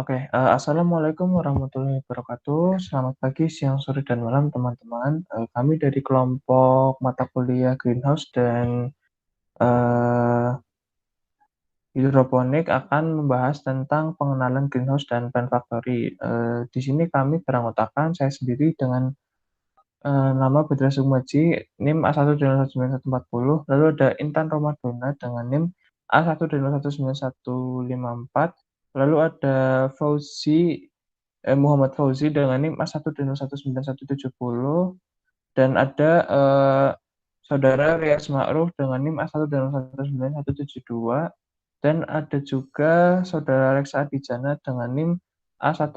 Oke, assalamualaikum warahmatullahi wabarakatuh. Selamat pagi, siang, sore, dan malam, teman-teman. Kami dari kelompok mata kuliah Greenhouse dan eh, hidroponik akan membahas tentang pengenalan greenhouse dan plant factory. Di sini kami beranggotakan saya sendiri dengan nama Putra Sukmaji, NIM A1 lalu ada Intan Romadona dengan NIM A1 lalu ada Fauzi Muhammad Fauzi dengan NIM A1 dan ada saudara Riyas Ma'ruf dengan NIM A1 dan ada juga saudara Reksa Adijana dengan NIM A1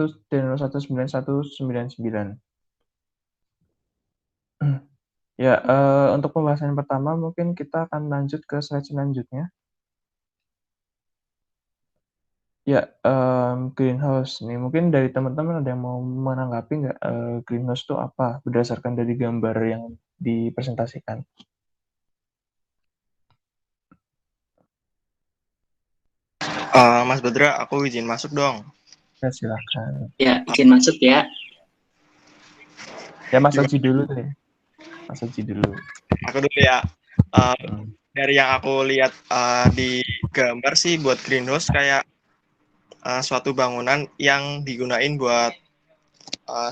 Ya, untuk pembahasan pertama mungkin kita akan lanjut ke slide selanjutnya. Ya, greenhouse nih mungkin dari teman-teman ada yang mau menanggapi nggak, greenhouse itu apa berdasarkan dari gambar yang dipresentasikan? Mas Badra, aku izin masuk dong. Ya, silakan. Ya, izin masuk ya. Ya, Mas Oji dulu deh. Mas Oji dulu. Aku dulu ya. Dari yang aku lihat di gambar sih buat greenhouse kayak suatu bangunan yang digunain buat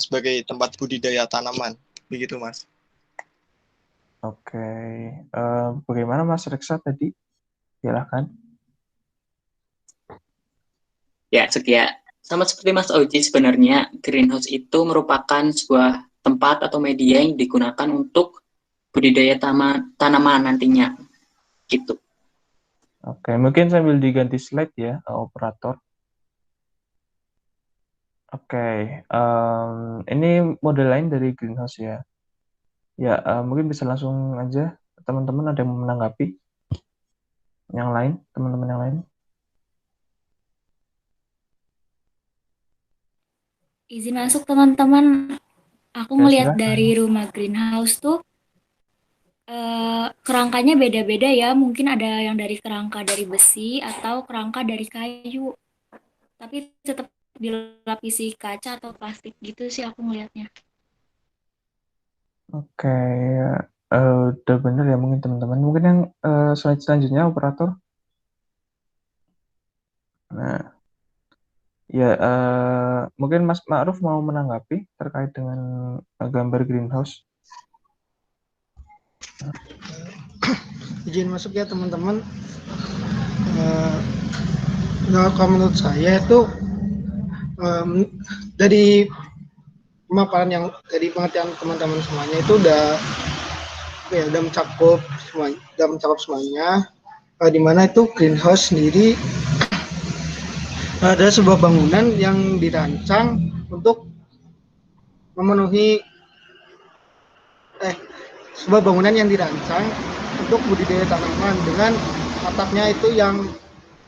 sebagai tempat budidaya tanaman. Begitu, Mas. Oke. Bagaimana Mas Reksa tadi? Silakan. Ya, sekian. Sama seperti Mas Oji, sebenarnya greenhouse itu merupakan sebuah tempat atau media yang digunakan untuk budidaya tanaman nantinya. Gitu. Oke, mungkin sambil diganti slide ya, operator. Oke, ini model lain dari greenhouse ya. Ya, mungkin bisa langsung aja teman-teman ada yang menanggapi yang lain, teman-teman yang lain. Izin masuk teman-teman. Aku Ya, ngelihat silakan. dari rumah greenhouse tuh kerangkanya beda-beda ya. Mungkin ada yang dari kerangka dari besi atau kerangka dari kayu. Tapi tetap dilapisi kaca atau plastik gitu sih aku ngelihatnya. Oke, udah bener ya mungkin teman-teman. Mungkin yang slide selanjutnya operator. Nah, ya mungkin Mas Ma'ruf mau menanggapi terkait dengan gambar greenhouse. Izin masuk ya teman-teman. Kalau menurut saya itu dari pemaparan yang dari pengertian teman-teman semuanya itu udah mencakup semuanya. Di mana itu greenhouse sendiri ada sebuah bangunan yang dirancang untuk memenuhi sebuah bangunan yang dirancang untuk budidaya tanaman dengan atapnya itu yang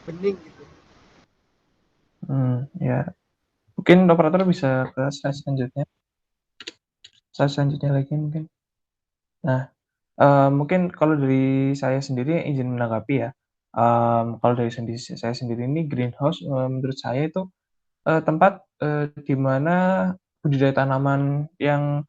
bening gitu. Ya, mungkin operator bisa ke slide selanjutnya. Slide selanjutnya lagi mungkin. Nah, mungkin kalau dari saya sendiri izin menanggapi ya. Kalau dari saya sendiri ini greenhouse menurut saya itu tempat di mana budidaya tanaman yang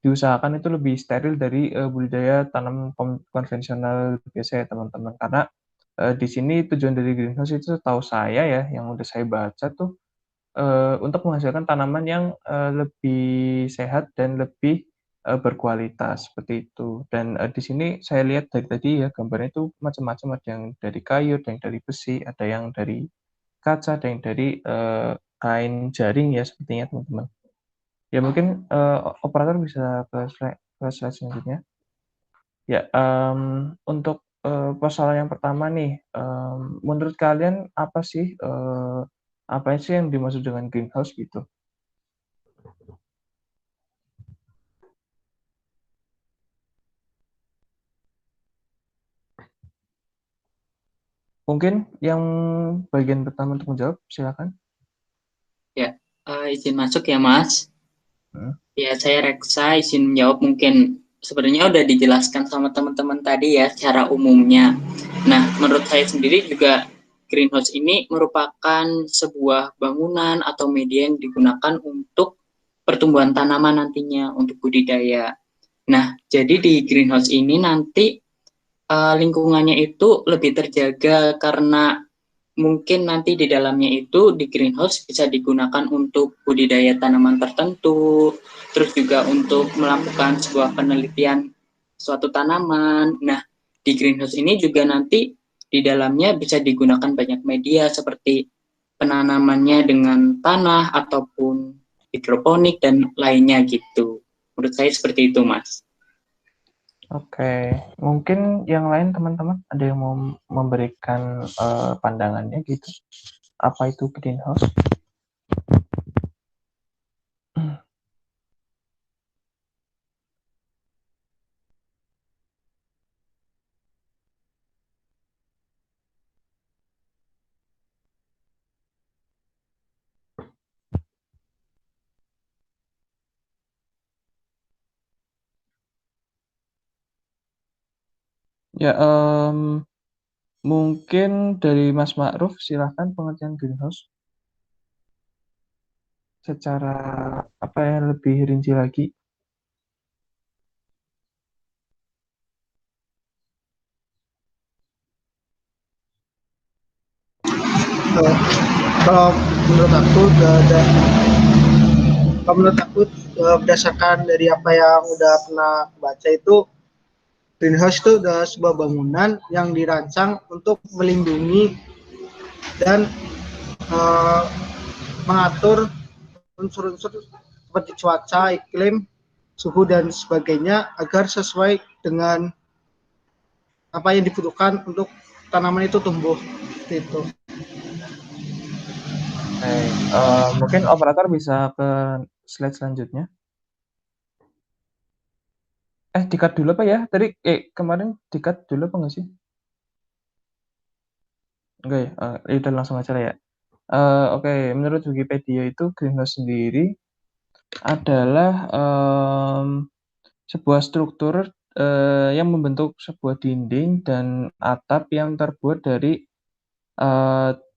diusahakan itu lebih steril dari budidaya tanam konvensional biasa ya teman-teman. Karena di sini tujuan dari greenhouse itu setahu saya ya, yang udah saya baca tuh untuk menghasilkan tanaman yang lebih sehat dan lebih berkualitas seperti itu. Dan di sini saya lihat dari tadi ya gambarnya itu macam-macam, ada yang dari kayu, ada yang dari besi, ada yang dari kaca, ada yang dari kain jaring ya sepertinya teman-teman. Ya mungkin operator bisa ke slide selanjutnya. Ya, untuk persoalan yang pertama nih, menurut kalian apa sih yang dimaksud dengan greenhouse gitu? Mungkin yang bagian pertama untuk menjawab, silakan. Ya, izin masuk ya Mas. Ya, saya Reksa izin menjawab. Mungkin sebenarnya udah dijelaskan sama teman-teman tadi ya secara umumnya. Nah, menurut saya sendiri juga greenhouse ini merupakan sebuah bangunan atau media yang digunakan untuk pertumbuhan tanaman nantinya untuk budidaya. Nah, jadi di greenhouse ini nanti lingkungannya itu lebih terjaga karena mungkin nanti di dalamnya itu di greenhouse bisa digunakan untuk budidaya tanaman tertentu, terus juga untuk melakukan sebuah penelitian suatu tanaman. Nah, di greenhouse ini juga nanti di dalamnya bisa digunakan banyak media seperti penanamannya dengan tanah ataupun hidroponik dan lainnya gitu. Menurut saya seperti itu, Mas. Oke, mungkin yang lain teman-teman ada yang mau memberikan pandangannya gitu. Apa itu greenhouse? Ya, mungkin dari Mas Ma'ruf silahkan pengertian greenhouse secara apa ya lebih rinci lagi. Kalau menurut aku berdasarkan dari apa yang udah pernah baca itu, greenhouse itu udah sebuah bangunan yang dirancang untuk melindungi dan mengatur unsur-unsur seperti cuaca, iklim, suhu dan sebagainya agar sesuai dengan apa yang dibutuhkan untuk tanaman itu tumbuh. Seperti itu. Oke, mungkin operator bisa ke slide selanjutnya. Di-cut dulu apa ya? Tadi kemarin di-cut dulu apa nggak sih? Enggak ya? Udah langsung aja lah ya. Oke, menurut Wikipedia itu greenhouse sendiri adalah sebuah struktur yang membentuk sebuah dinding dan atap yang terbuat dari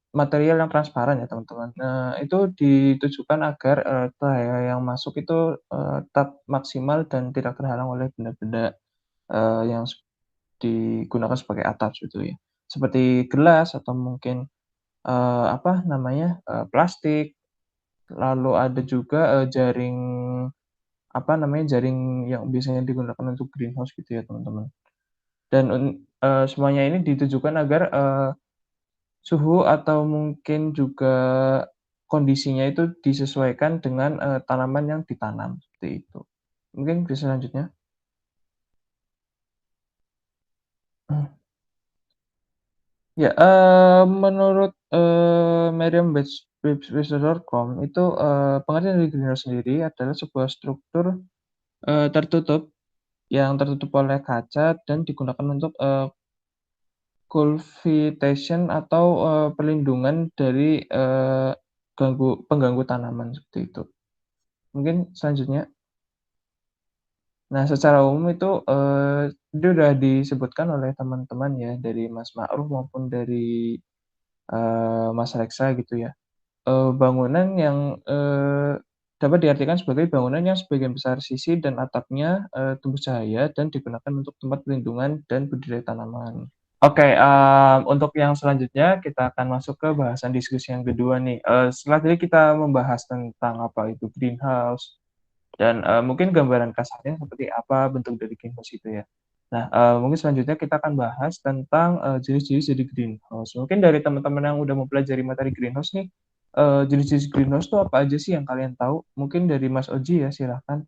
material yang transparan ya teman-teman. Nah, itu ditujukan agar cahaya yang masuk itu tetap maksimal dan tidak terhalang oleh benda-benda yang digunakan sebagai atap gitu ya. Seperti gelas atau mungkin apa namanya plastik. Lalu ada juga jaring apa namanya jaring yang biasanya digunakan untuk greenhouse gitu ya teman-teman. Dan semuanya ini ditujukan agar suhu atau mungkin juga kondisinya itu disesuaikan dengan tanaman yang ditanam seperti itu. Mungkin bisa selanjutnya. Ya, menurut Merriam-Webster.com itu pengertian dari greenhouse sendiri adalah sebuah struktur tertutup yang tertutup oleh kaca dan digunakan untuk cultivation atau perlindungan dari pengganggu tanaman seperti itu. Mungkin selanjutnya. Nah, secara umum itu sudah disebutkan oleh teman-teman ya dari Mas Ma'ruf maupun dari Mas Reksa gitu ya. Bangunan yang dapat diartikan sebagai bangunan yang sebagian besar sisi dan atapnya tumbuh cahaya dan digunakan untuk tempat perlindungan dan budidaya tanaman. Oke, untuk yang selanjutnya kita akan masuk ke bahasan diskusi yang kedua nih. Setelah tadi kita membahas tentang apa itu greenhouse dan mungkin gambaran kasarnya seperti apa bentuk dari greenhouse itu ya. Nah, mungkin selanjutnya kita akan bahas tentang jenis-jenis dari greenhouse. Mungkin dari teman-teman yang udah mempelajari materi greenhouse nih, jenis-jenis greenhouse itu apa aja sih yang kalian tahu? Mungkin dari Mas Oji ya, silahkan.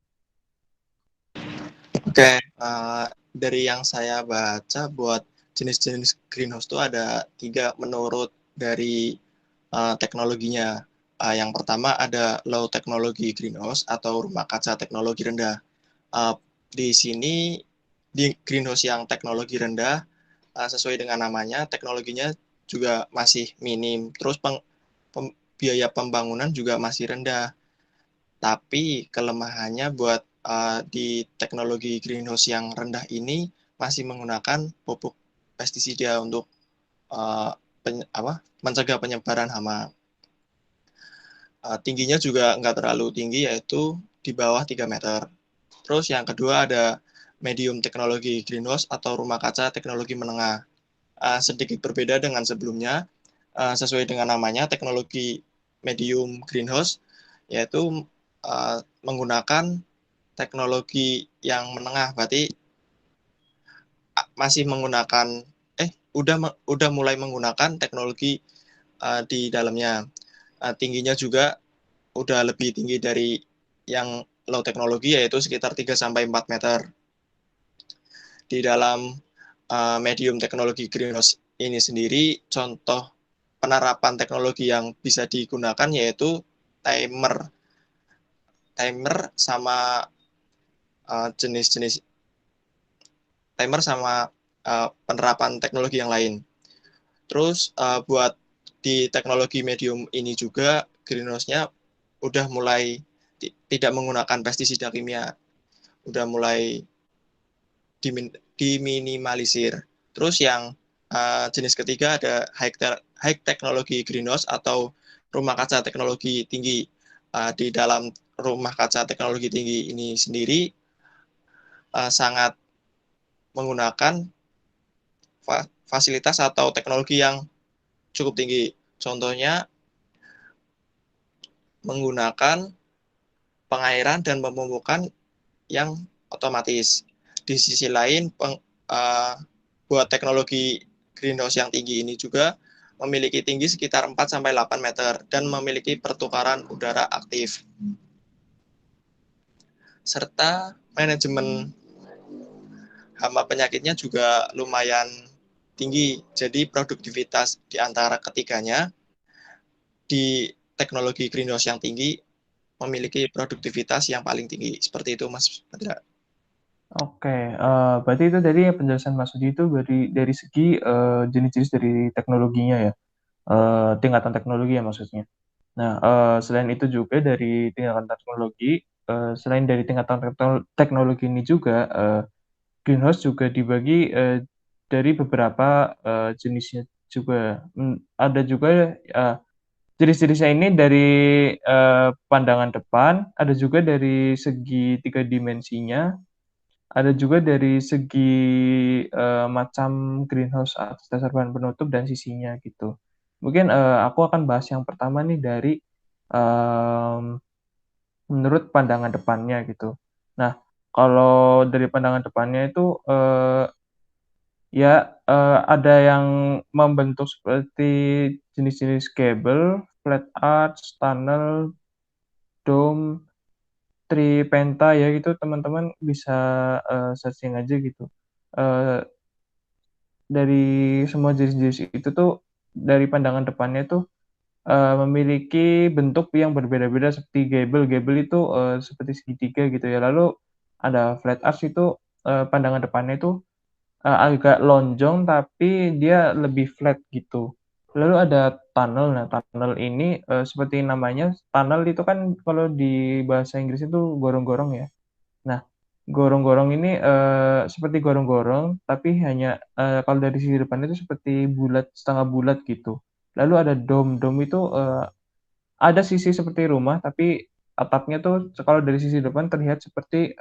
Oke, dari yang saya baca buat jenis-jenis greenhouse itu ada 3 menurut dari teknologinya. Yang pertama ada low technology greenhouse atau rumah kaca teknologi rendah. Di sini di greenhouse yang teknologi rendah sesuai dengan namanya teknologinya juga masih minim. Terus biaya pembangunan juga masih rendah. Tapi kelemahannya buat di teknologi greenhouse yang rendah ini masih menggunakan pupuk pestisida untuk mencegah penyebaran hama. Tingginya juga nggak terlalu tinggi, yaitu di bawah 3 meter. Terus yang kedua ada medium teknologi greenhouse atau rumah kaca teknologi menengah. Sedikit berbeda dengan sebelumnya, sesuai dengan namanya, teknologi medium greenhouse, yaitu menggunakan teknologi yang menengah, berarti masih menggunakan udah mulai menggunakan teknologi di dalamnya. Tingginya juga udah lebih tinggi dari yang low teknologi, yaitu sekitar 3-4 meter. Di dalam medium teknologi greenhouse ini sendiri, contoh penerapan teknologi yang bisa digunakan yaitu timer sama jenis-jenis timer sama penerapan teknologi yang lain. Terus buat di teknologi medium ini juga greenhouse-nya udah mulai tidak menggunakan pestisida kimia, udah mulai diminimalisir. Terus yang jenis ketiga ada high technology greenhouse atau rumah kaca teknologi tinggi. Di dalam rumah kaca teknologi tinggi ini sendiri sangat menggunakan fasilitas atau teknologi yang cukup tinggi. Contohnya menggunakan pengairan dan pemupukan yang otomatis. Di sisi lain, buat teknologi greenhouse yang tinggi ini juga memiliki tinggi sekitar 4-8 meter dan memiliki pertukaran udara aktif. Serta manajemen hama penyakitnya juga lumayan tinggi. Jadi produktivitas di antara ketiganya di teknologi greenhouse yang tinggi memiliki produktivitas yang paling tinggi. Seperti itu, Mas Badra. Oke, berarti itu dari penjelasan Mas Udi itu dari segi jenis-jenis dari teknologinya ya, tingkatan teknologi ya maksudnya. Nah, selain itu juga dari tingkatan teknologi, selain dari tingkatan teknologi ini juga, greenhouse juga dibagi dari beberapa jenisnya juga. Ada juga jenis-jenisnya ini dari pandangan depan, ada juga dari segi 3 dimensinya, ada juga dari segi macam greenhouse atas dasar bahan penutup dan sisinya gitu. Mungkin aku akan bahas yang pertama nih dari menurut pandangan depannya gitu. Nah, kalau dari pandangan depannya itu ya ada yang membentuk seperti jenis-jenis gable, flat arch, tunnel, dome, tripenta ya gitu teman-teman bisa searching aja gitu. Dari semua jenis-jenis itu tuh dari pandangan depannya tuh memiliki bentuk yang berbeda-beda seperti gable. Gable itu seperti segitiga gitu ya. Lalu ada flat arch itu pandangan depannya itu agak lonjong tapi dia lebih flat gitu. Lalu ada tunnel. Nah, tunnel ini seperti namanya, tunnel itu kan kalau di bahasa Inggris itu gorong-gorong ya. Nah, gorong-gorong ini seperti gorong-gorong tapi hanya kalau dari sisi depan itu seperti bulat, setengah bulat gitu. Lalu ada dome. Dome itu ada sisi seperti rumah tapi atapnya tuh kalau dari sisi depan terlihat seperti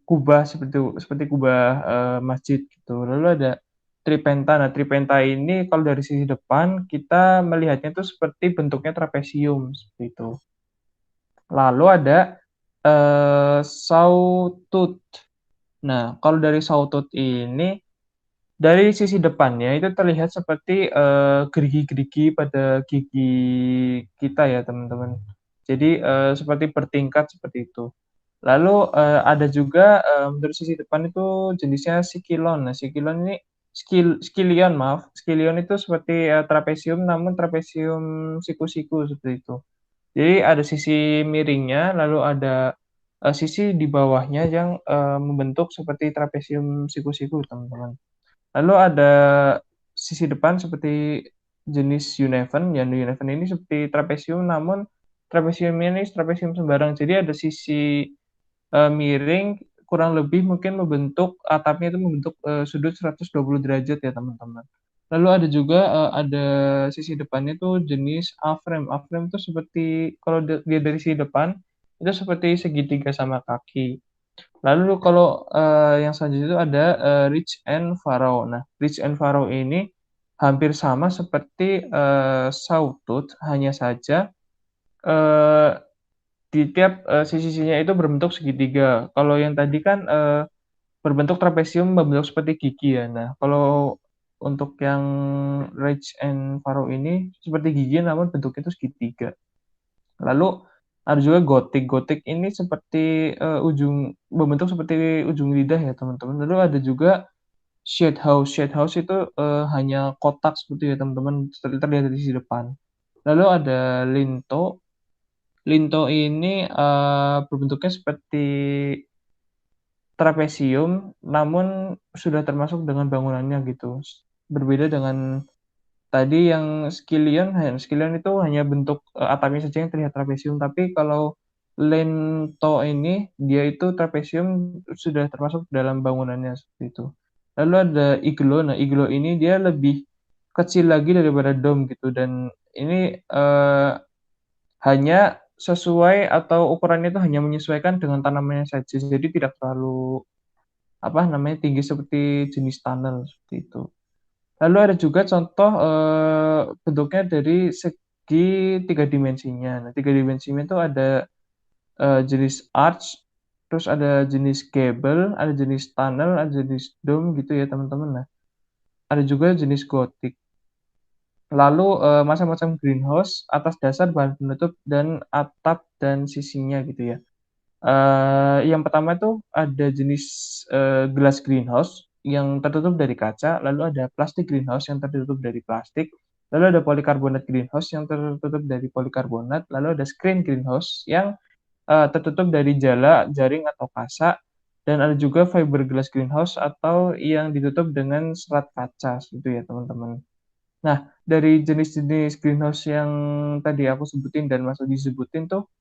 kubah seperti kubah masjid gitu. Lalu ada tripenta. Nah, tripenta ini kalau dari sisi depan kita melihatnya tuh seperti bentuknya trapesium seperti itu. Lalu ada sawtooth. Nah, kalau dari sawtooth ini dari sisi depannya itu terlihat seperti gerigi-gerigi pada gigi kita ya teman-teman. Jadi seperti bertingkat seperti itu. Lalu ada juga dari sisi depan itu jenisnya sikilon. Nah, sikilon ini skilion maaf. Skilion itu seperti trapesium namun trapesium siku-siku seperti itu. Jadi ada sisi miringnya, lalu ada sisi di bawahnya yang membentuk seperti trapesium siku-siku, teman-teman. Lalu ada sisi depan seperti jenis Uneven. Yang Uneven ini seperti trapesium, namun trapesium ini trapesium sembarang. Jadi ada sisi miring, kurang lebih mungkin membentuk atapnya itu membentuk sudut 120 derajat ya teman-teman. Lalu ada juga ada sisi depannya tuh jenis A-frame. A-frame itu seperti kalau dia dari sisi depan itu seperti segitiga sama kaki. Lalu kalau yang selanjutnya itu ada Ridge and Furrow. Nah, Ridge and Furrow ini hampir sama seperti Sawtooth, hanya saja eh, di tiap sisi-sisinya itu berbentuk segitiga. Kalau yang tadi kan berbentuk trapesium berbentuk seperti gigi ya. Nah, kalau untuk yang Ridge and Furrow ini seperti gigi namun bentuknya itu segitiga. Lalu ada juga Gothic. Gothic ini seperti berbentuk seperti ujung lidah ya teman-teman. Lalu ada juga Shade House. Shade House itu hanya kotak seperti ya teman-teman, terlihat dari sisi depan. Lalu ada Linto. Linto ini berbentuknya seperti trapesium, namun sudah termasuk dengan bangunannya gitu. Berbeda dengan tadi yang Skillion, Skillion itu hanya bentuk atapnya saja yang terlihat trapesium, tapi kalau Lento ini dia itu trapesium sudah termasuk dalam bangunannya seperti itu. Lalu ada Iglo. Nah, Iglo ini dia lebih kecil lagi daripada dome gitu dan ini hanya sesuai atau ukurannya itu hanya menyesuaikan dengan tanamannya saja. Jadi tidak terlalu apa namanya tinggi seperti jenis tunnel seperti itu. Lalu ada juga contoh bentuknya dari segi tiga dimensinya. Nah, tiga dimensinya itu ada jenis arch, terus ada jenis gable, ada jenis tunnel, ada jenis dome gitu ya teman-teman. Nah, ada juga jenis gothic. Lalu macam-macam greenhouse atas dasar bahan penutup dan atap dan sisinya gitu ya. Yang pertama itu ada jenis glass greenhouse yang tertutup dari kaca, lalu ada plastic greenhouse yang tertutup dari plastik, lalu ada polikarbonat greenhouse yang tertutup dari polikarbonat, lalu ada screen greenhouse yang tertutup dari jala, jaring atau kasa, dan ada juga fiberglass greenhouse atau yang ditutup dengan serat kaca gitu ya teman-teman. Nah, dari jenis-jenis greenhouse yang tadi aku sebutin dan masuk disebutin tuh,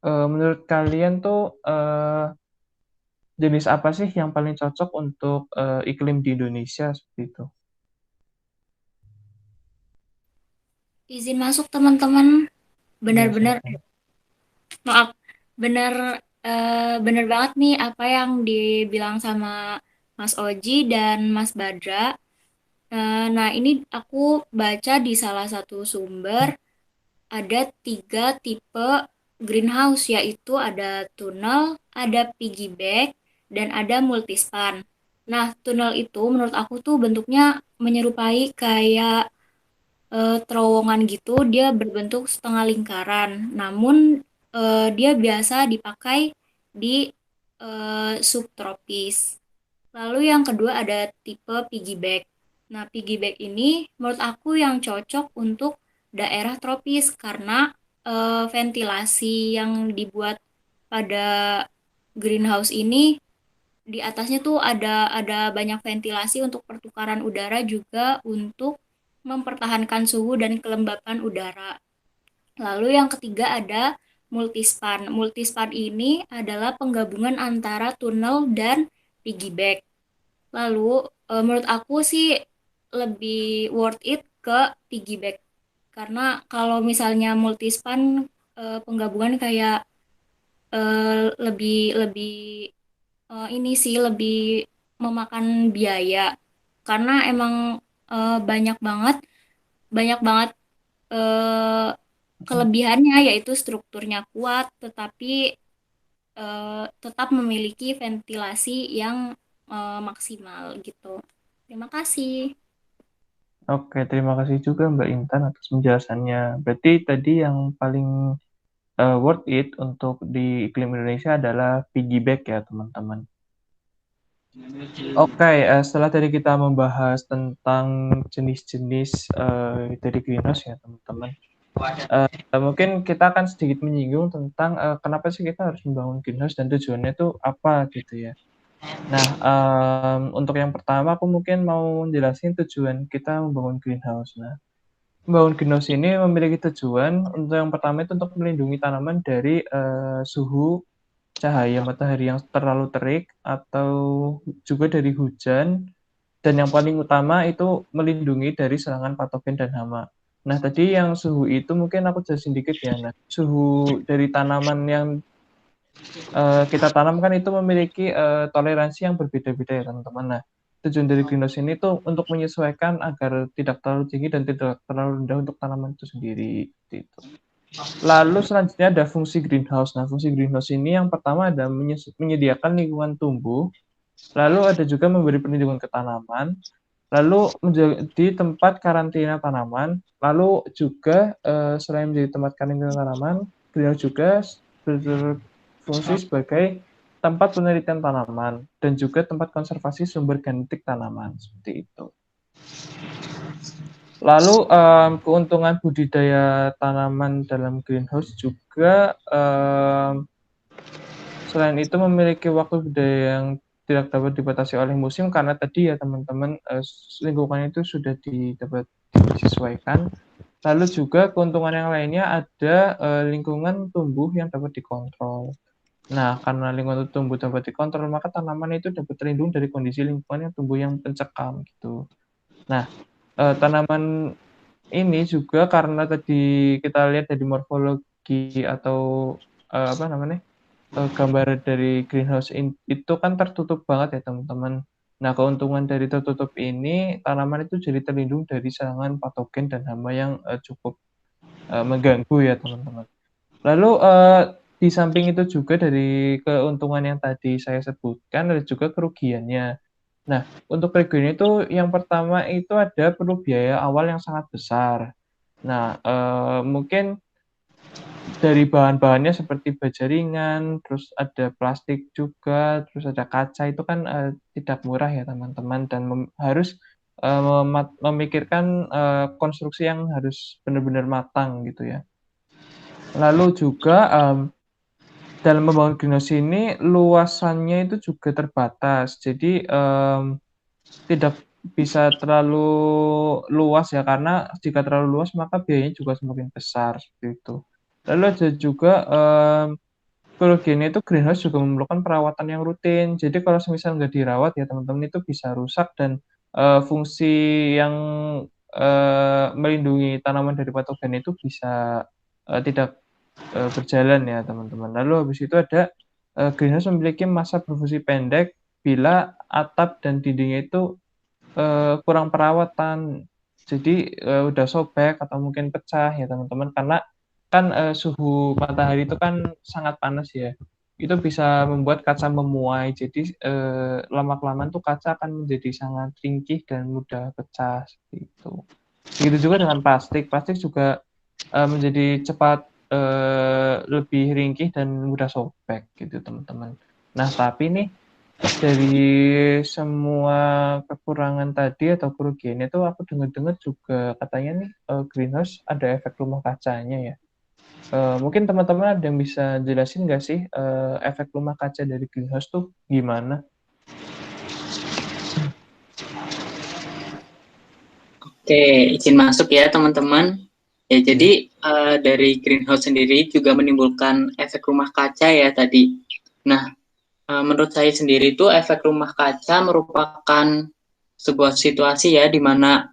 menurut kalian tuh jenis apa sih yang paling cocok untuk iklim di Indonesia seperti itu? Izin masuk teman-teman. Ya, Benar-benar silakan. maaf, benar banget nih apa yang dibilang sama Mas Oji dan Mas Badra. Nah, ini aku baca di salah satu sumber ada 3 tipe greenhouse, yaitu ada tunnel, ada piggyback, dan ada multispan. Nah, tunnel itu menurut aku tuh bentuknya menyerupai kayak terowongan gitu, dia berbentuk setengah lingkaran. Namun dia biasa dipakai di subtropis. Lalu yang kedua ada tipe piggyback. Nah, piggyback ini menurut aku yang cocok untuk daerah tropis karena ventilasi yang dibuat pada greenhouse ini di atasnya tuh ada banyak ventilasi untuk pertukaran udara juga untuk mempertahankan suhu dan kelembapan udara. Lalu yang ketiga ada multispan. Multispan ini adalah penggabungan antara tunnel dan piggyback. Lalu menurut aku sih lebih worth it ke piggyback karena kalau misalnya multispan penggabungan kayak lebih lebih ini sih lebih memakan biaya karena emang banyak banget eh, kelebihannya yaitu strukturnya kuat tetapi tetap memiliki ventilasi yang maksimal gitu. Terima kasih. Oke, terima kasih juga Mbak Intan atas penjelasannya. Berarti tadi yang paling worth it untuk di iklim Indonesia adalah piggyback ya teman-teman. Oke, setelah tadi kita membahas tentang jenis-jenis dari greenhouse ya teman-teman. Mungkin kita akan sedikit menyinggung tentang kenapa sih kita harus membangun greenhouse dan tujuannya itu apa gitu ya. Nah, untuk yang pertama aku mungkin mau jelasin tujuan kita membangun greenhouse. Nah, membangun greenhouse ini memiliki tujuan untuk yang pertama itu untuk melindungi tanaman dari suhu cahaya matahari yang terlalu terik atau juga dari hujan Dan yang paling utama itu melindungi dari serangan patogen dan hama. Nah, tadi yang suhu itu mungkin aku jelasin dikit ya. Nah, suhu dari tanaman yang kita tanamkan itu memiliki toleransi yang berbeda-beda ya teman-teman. Nah, tujuan dari greenhouse ini tuh untuk menyesuaikan agar tidak terlalu tinggi dan tidak terlalu rendah untuk tanaman itu sendiri. Gitu. Lalu selanjutnya ada fungsi greenhouse. Nah, fungsi greenhouse ini yang pertama ada menyediakan lingkungan tumbuh, lalu ada juga memberi perlindungan ke tanaman, lalu menjadi tempat karantina tanaman, lalu juga selain menjadi tempat karantina tanaman, greenhouse juga berfungsi sebagai tempat penelitian tanaman dan juga tempat konservasi sumber genetik tanaman seperti itu. Lalu keuntungan budidaya tanaman dalam greenhouse juga selain itu memiliki waktu budidaya yang tidak dapat dibatasi oleh musim karena tadi ya teman-teman lingkungan itu sudah dapat disesuaikan. Lalu juga keuntungan yang lainnya ada lingkungan tumbuh yang dapat dikontrol. Nah, karena lingkungan tumbuh dapat dikontrol, maka tanaman itu dapat terlindung dari kondisi lingkungan yang tumbuh yang mencekam gitu. Nah, tanaman ini juga karena tadi kita lihat dari morfologi atau gambar dari greenhouse itu kan tertutup banget ya teman-teman. Nah, keuntungan dari tertutup ini, tanaman itu jadi terlindung dari serangan patogen dan hama yang cukup mengganggu ya teman-teman. Lalu di samping itu juga dari keuntungan yang tadi saya sebutkan, ada juga kerugiannya. Nah, untuk kerugian itu yang pertama itu ada perlu biaya awal yang sangat besar. Nah, mungkin dari bahan-bahannya seperti baja ringan, terus ada plastik juga, terus ada kaca itu kan tidak murah ya teman-teman dan harus memikirkan konstruksi yang harus benar-benar matang gitu ya. Lalu juga dalam membangun greenhouse ini luasannya itu juga terbatas, jadi tidak bisa terlalu luas ya karena jika terlalu luas maka biayanya juga semakin besar seperti itu. Lalu ada juga kerugiannya itu greenhouse juga memerlukan perawatan yang rutin. Jadi kalau semisal nggak dirawat ya teman-teman itu bisa rusak dan fungsi yang melindungi tanaman dari patogen itu bisa tidak berjalan ya teman-teman. Lalu habis itu ada greenhouse memiliki masa berfungsi pendek bila atap dan dindingnya itu kurang perawatan. Jadi udah sobek atau mungkin pecah ya teman-teman karena kan suhu matahari itu kan sangat panas ya. Itu bisa membuat kaca memuai. Jadi lama-kelamaan tuh kaca akan menjadi sangat ringkih dan mudah pecah seperti itu. Begitu juga dengan plastik. Plastik juga menjadi cepat lebih ringkih dan mudah sobek gitu teman-teman. Nah, tapi nih dari semua kekurangan tadi atau kerugiannya itu aku dengar-dengar juga katanya nih greenhouse ada efek rumah kacanya ya. Mungkin teman-teman ada yang bisa jelasin nggak sih efek rumah kaca dari greenhouse tuh gimana? Oke, izin masuk ya teman-teman. Ya, jadi dari greenhouse sendiri juga menimbulkan efek rumah kaca ya tadi. Nah, menurut saya sendiri itu efek rumah kaca merupakan sebuah situasi ya di mana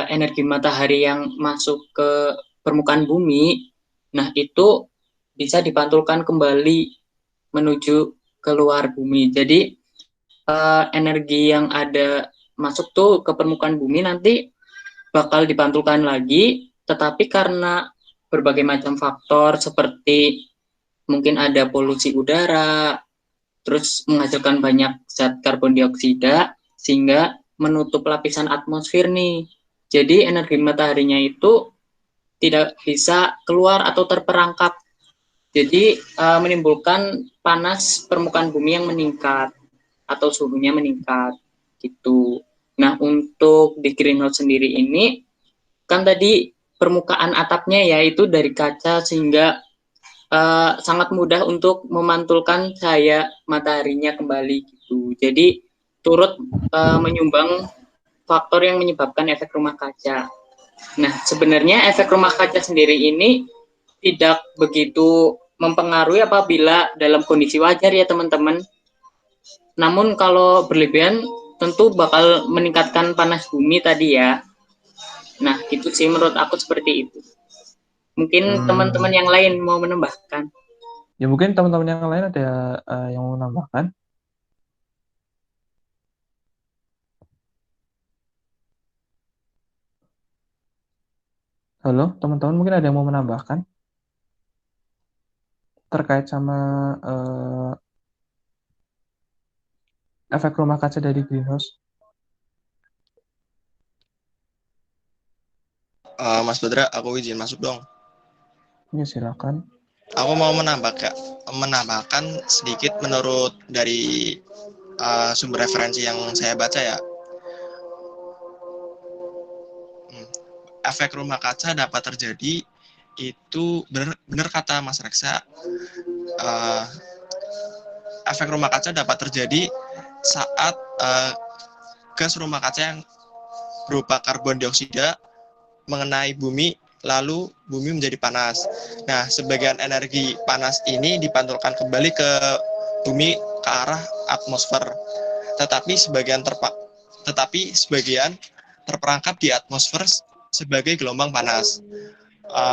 energi matahari yang masuk ke permukaan bumi, nah itu bisa dipantulkan kembali menuju keluar bumi. Jadi energi yang ada masuk tuh ke permukaan bumi nanti bakal dipantulkan lagi, tetapi karena berbagai macam faktor seperti mungkin ada polusi udara, terus menghasilkan banyak zat karbon dioksida sehingga menutup lapisan atmosfer nih. Jadi energi mataharinya itu tidak bisa keluar atau terperangkap. Jadi menimbulkan panas permukaan bumi yang meningkat atau suhunya meningkat gitu. Nah, untuk di greenhouse sendiri ini kan tadi permukaan atapnya ya itu dari kaca sehingga sangat mudah untuk memantulkan cahaya mataharinya kembali gitu. Jadi turut menyumbang faktor yang menyebabkan efek rumah kaca. Nah, sebenarnya efek rumah kaca sendiri ini tidak begitu mempengaruhi apabila dalam kondisi wajar ya teman-teman. Namun kalau berlebihan tentu bakal meningkatkan panas bumi tadi ya. Nah, gitu sih menurut aku seperti itu. Mungkin teman-teman yang lain mau menambahkan. Ya mungkin teman-teman yang lain ada yang mau menambahkan. Halo, teman-teman mungkin ada yang mau menambahkan terkait sama efek rumah kaca dari greenhouse? Mas Badra, aku izin masuk dong. Ya silakan. Aku mau menambahkan sedikit menurut dari sumber referensi yang saya baca ya. Efek rumah kaca dapat terjadi itu benar kata Mas Reksa. Efek rumah kaca dapat terjadi saat gas rumah kaca yang berupa karbon dioksida mengenai bumi, lalu bumi menjadi panas. Nah, sebagian energi panas ini dipantulkan kembali ke bumi ke arah atmosfer. Tetapi sebagian terperangkap di atmosfer sebagai gelombang panas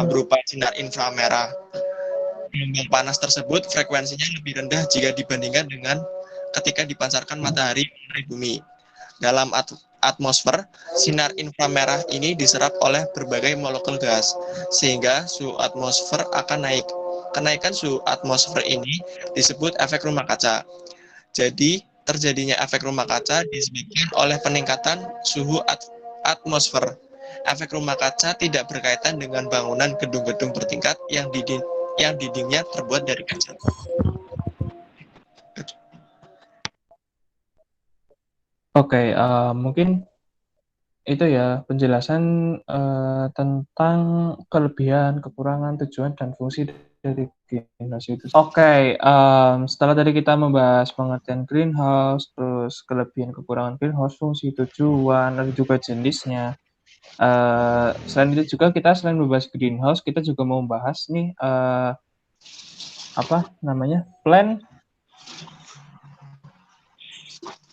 berupa sinar inframerah. Gelombang panas tersebut frekuensinya lebih rendah jika dibandingkan dengan ketika dipancarkan matahari dari bumi. Dalam atmosfer, sinar inframerah ini diserap oleh berbagai molekul gas, sehingga suhu atmosfer akan naik. Kenaikan suhu atmosfer ini disebut efek rumah kaca. Jadi, terjadinya efek rumah kaca disebabkan oleh peningkatan suhu atmosfer. Efek rumah kaca tidak berkaitan dengan bangunan gedung-gedung bertingkat yang dindingnya terbuat dari kaca. Oke, mungkin itu ya penjelasan tentang kelebihan, kekurangan, tujuan, dan fungsi dari greenhouse itu. Oke, setelah tadi kita membahas pengertian greenhouse, terus kelebihan, kekurangan greenhouse, fungsi, tujuan, dan juga jenisnya. Selain itu juga kita selain membahas greenhouse, kita juga mau membahas nih plant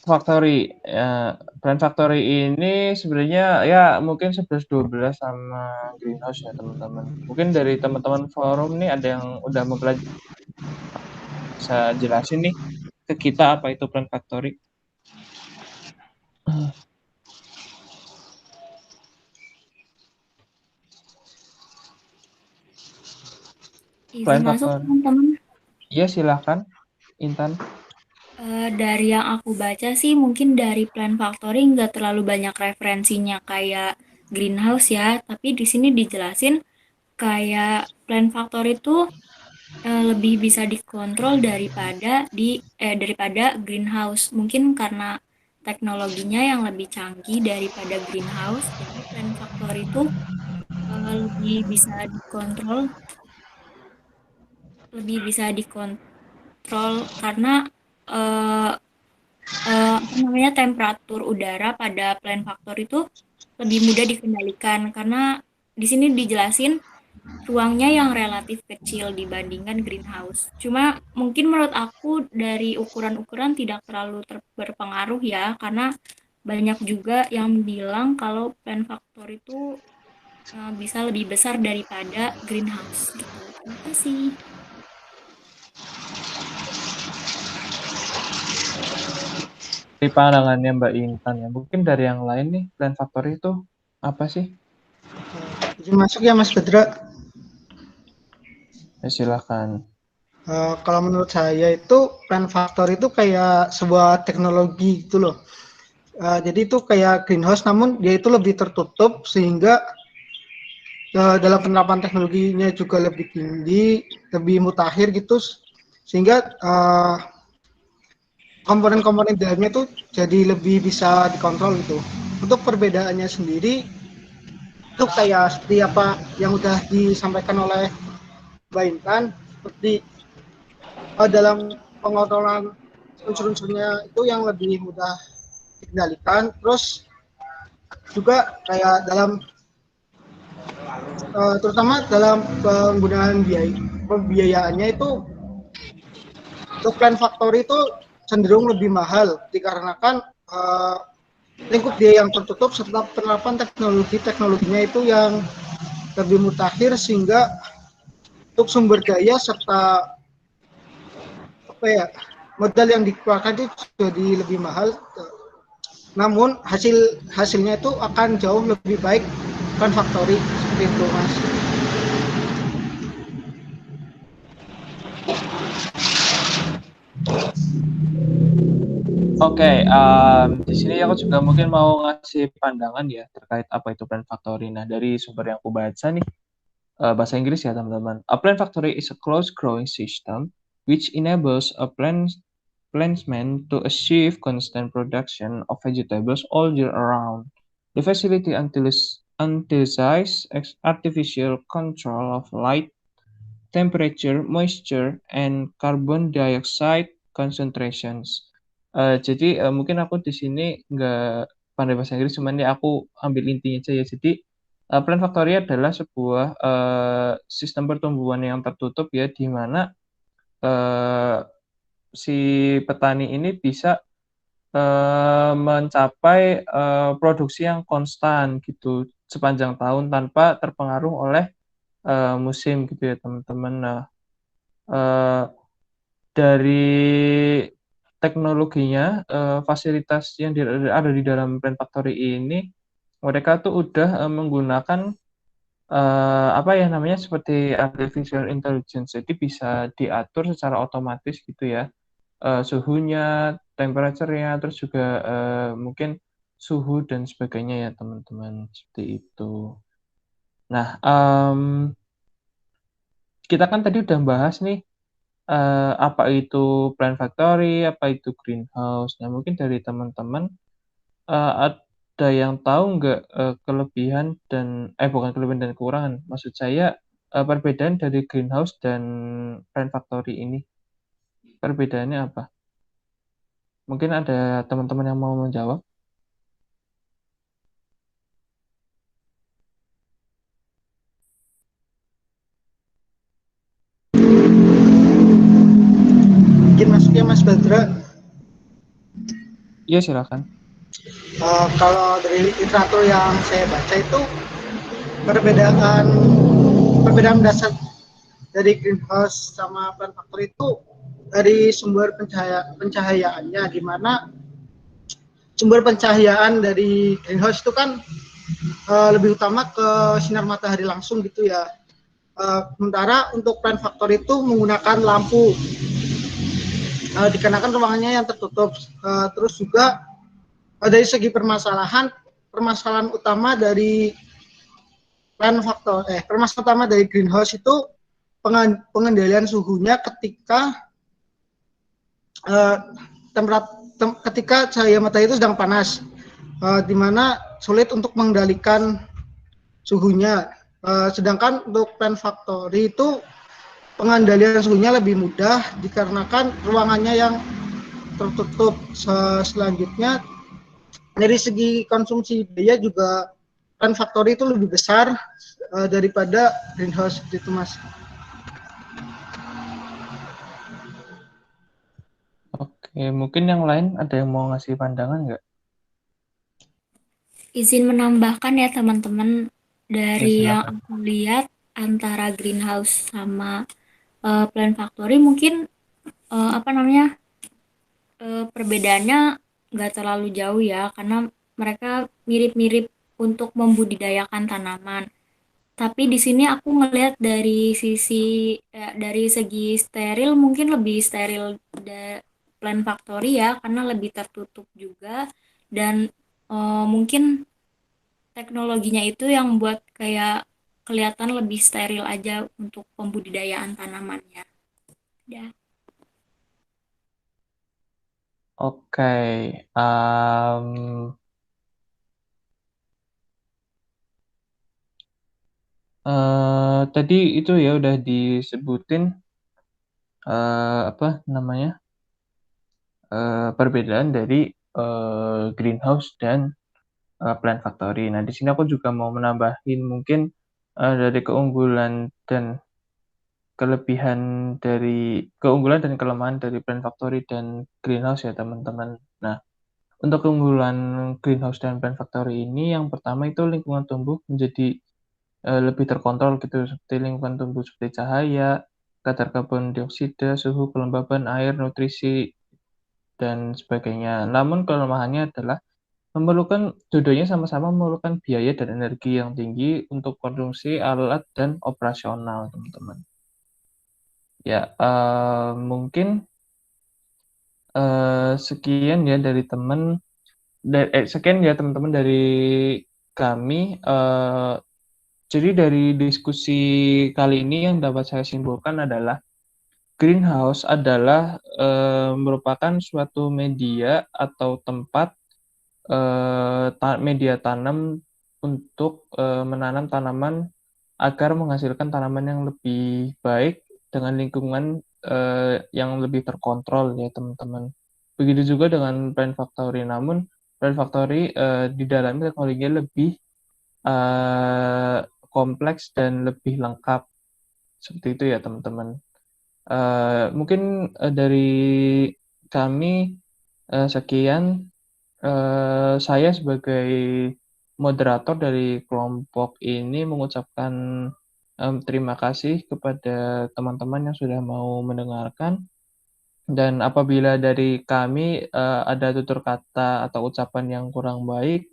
factory. Plant factory ini sebenarnya ya mungkin 11-12 sama greenhouse ya teman-teman. Mungkin dari teman-teman forum nih ada yang udah mempelajari, bisa jelasin nih ke kita apa itu plant factory? Izin masuk teman-teman. Iya silakan, Intan. Dari yang aku baca sih mungkin dari plant factory nggak terlalu banyak referensinya kayak greenhouse ya, tapi di sini dijelasin kayak plant factory itu lebih bisa dikontrol daripada greenhouse. Mungkin karena teknologinya yang lebih canggih daripada greenhouse, jadi plant factory itu lebih bisa dikontrol karena temperatur udara pada plant factory itu lebih mudah dikendalikan karena di sini dijelasin ruangnya yang relatif kecil dibandingkan greenhouse. Cuma mungkin menurut aku dari ukuran-ukuran tidak terlalu berpengaruh ya, karena banyak juga yang bilang kalau plant factory itu bisa lebih besar daripada greenhouse gitu. Terima kasih. Dari pandangannya Mbak Intan ya, mungkin dari yang lain nih, plant factory itu apa sih? Izin masuk ya Mas Badra. Ya, silakan. Kalau menurut saya itu plant factory itu kayak sebuah teknologi gitu loh. Jadi itu kayak greenhouse namun dia itu lebih tertutup sehingga dalam penerapan teknologinya juga lebih tinggi, lebih mutakhir gitu sehingga komponen-komponen dalamnya itu jadi lebih bisa dikontrol gitu. Untuk perbedaannya sendiri itu kayak seperti apa yang udah disampaikan oleh Mbak Intan, seperti dalam pengontrolan unsur-unsurnya itu yang lebih mudah dikendalikan. Terus juga kayak dalam terutama dalam penggunaan pembiayaannya itu untuk plant factory itu cenderung lebih mahal dikarenakan uh, lingkup dia yang tertutup serta penerapan teknologinya itu yang lebih mutakhir, sehingga untuk sumber daya serta modal yang dikeluarkan itu jadi lebih mahal. Namun hasilnya itu akan jauh lebih baik kan factory, seperti itu Mas. Oke, di sini aku juga mungkin mau ngasih pandangan ya terkait apa itu plan factory. Nah, dari sumber yang aku baca nih, bahasa Inggris ya teman-teman. A plan factory is a closed growing system which enables a plantsman to achieve constant production of vegetables all year around. The facility utilizes artificial control of light, temperature, moisture, and carbon dioxide concentrations. Jadi mungkin aku di sini nggak pandai bahasa Inggris, cuman ya aku ambil intinya aja ya. Jadi plan factory adalah sebuah sistem pertumbuhan yang tertutup ya, di mana uh, si petani ini bisa mencapai produksi yang konstan gitu sepanjang tahun tanpa terpengaruh oleh musim gitu ya teman-teman. Nah, eh, dari teknologinya, fasilitas yang ada di dalam Plan Factory ini, mereka tuh udah menggunakan apa ya namanya seperti artificial intelligence, jadi bisa diatur secara otomatis gitu ya, suhunya, temperaturnya, terus juga mungkin suhu dan sebagainya ya teman-teman seperti itu. Nah, kita kan tadi udah bahas nih apa itu plant factory, apa itu greenhouse. Nah, mungkin dari teman-teman ada yang tahu nggak kelebihan dan bukan kelebihan dan kekurangan. Maksud saya perbedaan dari greenhouse dan plant factory ini. Perbedaannya apa? Mungkin ada teman-teman yang mau menjawab. Mungkin masuknya Mas Badra. Iya, silakan. Kalau dari literatur yang saya baca itu perbedaan dasar dari greenhouse sama plant factory itu dari sumber pencahayaannya, di mana sumber pencahayaan dari greenhouse itu kan lebih utama ke sinar matahari langsung gitu ya. Sementara untuk plant factory itu menggunakan lampu, dikarenakan ruangannya yang tertutup. Terus juga dari segi permasalahan utama dari permasalahan utama dari greenhouse itu pengendalian suhunya ketika ketika cahaya matahari itu sedang panas, di mana sulit untuk mengendalikan suhunya. Sedangkan untuk plant factory itu pengendalian suhunya lebih mudah dikarenakan ruangannya yang tertutup. Selanjutnya dari segi konsumsi biaya juga plant factory itu lebih besar daripada greenhouse gitu Mas. Oke, mungkin yang lain ada yang mau ngasih pandangan nggak? Izin menambahkan ya teman-teman, dari Ya, yang silakan. aku lihat antara greenhouse sama plant factory mungkin apa namanya perbedaannya nggak terlalu jauh ya, karena mereka mirip-mirip untuk membudidayakan tanaman. Tapi di sini aku ngelihat dari segi steril, mungkin lebih steril plant factory ya, karena lebih tertutup juga, dan mungkin teknologinya itu yang buat kayak kelihatan lebih steril aja untuk pembudidayaan tanamannya. Ya. Oke, um, tadi itu ya udah disebutin apa namanya perbedaan dari greenhouse dan plant factory. Nah, di sini aku juga mau menambahin mungkin dari keunggulan dan kelemahan dari plant factory dan greenhouse ya teman-teman. Nah, Untuk keunggulan greenhouse dan plant factory ini yang pertama itu lingkungan tumbuh menjadi lebih terkontrol gitu, seperti lingkungan tumbuh seperti cahaya, kadar karbon dioksida, suhu, kelembaban air, nutrisi, dan sebagainya. Namun kelemahannya adalah dua-duanya sama-sama memerlukan biaya dan energi yang tinggi untuk konsumsi alat dan operasional, teman-teman. Ya, mungkin sekian ya dari teman-teman dari kami. Jadi dari diskusi kali ini yang dapat saya simpulkan adalah greenhouse adalah merupakan suatu media atau tempat media tanam untuk menanam tanaman agar menghasilkan tanaman yang lebih baik dengan lingkungan yang lebih terkontrol ya teman-teman. Begitu juga dengan plant factory. Namun plant factory di dalamnya teknologinya lebih kompleks dan lebih lengkap. Seperti itu ya teman-teman. Mungkin dari kami sekian. Saya sebagai moderator dari kelompok ini mengucapkan terima kasih kepada teman-teman yang sudah mau mendengarkan. Dan apabila dari kami ada tutur kata atau ucapan yang kurang baik,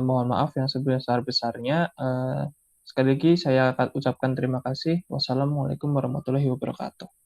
mohon maaf yang sebesar-besarnya. Sekali lagi saya akan ucapkan terima kasih. Wassalamualaikum warahmatullahi wabarakatuh.